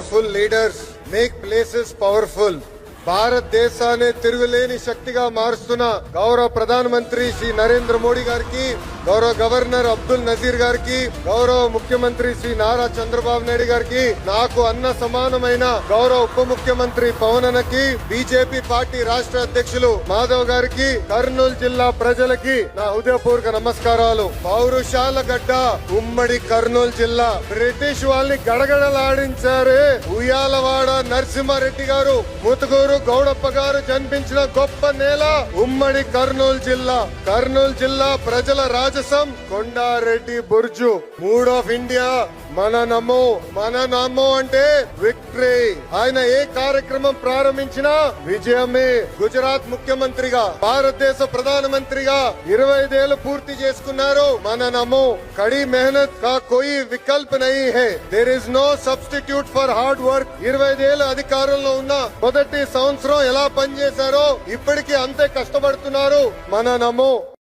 Powerful leaders make places powerful. భారతదేశాన్ని తిరుగులేని శక్తిగా మారుస్తున్న గౌరవ ప్రధానమంత్రి శ్రీ నరేంద్ర మోడీ గారికి, గౌరవ గవర్నర్ అబ్దుల్ నజీర్ గారికి, గౌరవ ముఖ్యమంత్రి శ్రీ నారా చంద్రబాబు నాయుడు గారికి, నాకు అన్న సమానమైన గౌరవ ఉప ముఖ్యమంత్రి పవన్ అన్నకి, బీజేపీ పార్టీ రాష్ట్ర అధ్యక్షులు మాధవ్ గారికి, కర్నూలు జిల్లా ప్రజలకి నా హృదయపూర్వక నమస్కారాలు. పౌరుషాల గడ్డ ఉమ్మడి కర్నూలు జిల్లా. బ్రిటిష్ వాళ్ళని గడగడలాడించారే ఉయ్యాలవాడ నరసింహారెడ్డి గారు, ముతుగూరు గౌడప్ప గారు జన్మించిన గొప్ప నేల ఉమ్మడి కర్నూలు జిల్లా. కర్నూలు జిల్లా ప్రజల రాజసం కొండారెడ్డి బుర్జు. మూడ్ ఆఫ్ ఇండియా మన నమో అంటే విక్టరీ. ఆయన ఏ కార్యక్రమం ప్రారంభించినా విజయమే. గుజరాత్ ముఖ్యమంత్రిగా, భారతదేశ ప్రధానమంత్రిగా 25 ఏళ్లు పూర్తి చేసుకున్నారు. మన నమో కड़ी मेहनत का कोई विकल्प नहीं है. There is no substitute for hard work. 25 ఏళ్ల అధికారంలో ఉన్న మొదటి సంవత్సరం ఎలా పనిచేశారో ఇప్పటికీ అంతే కష్టపడుతున్నారు. మన నమో.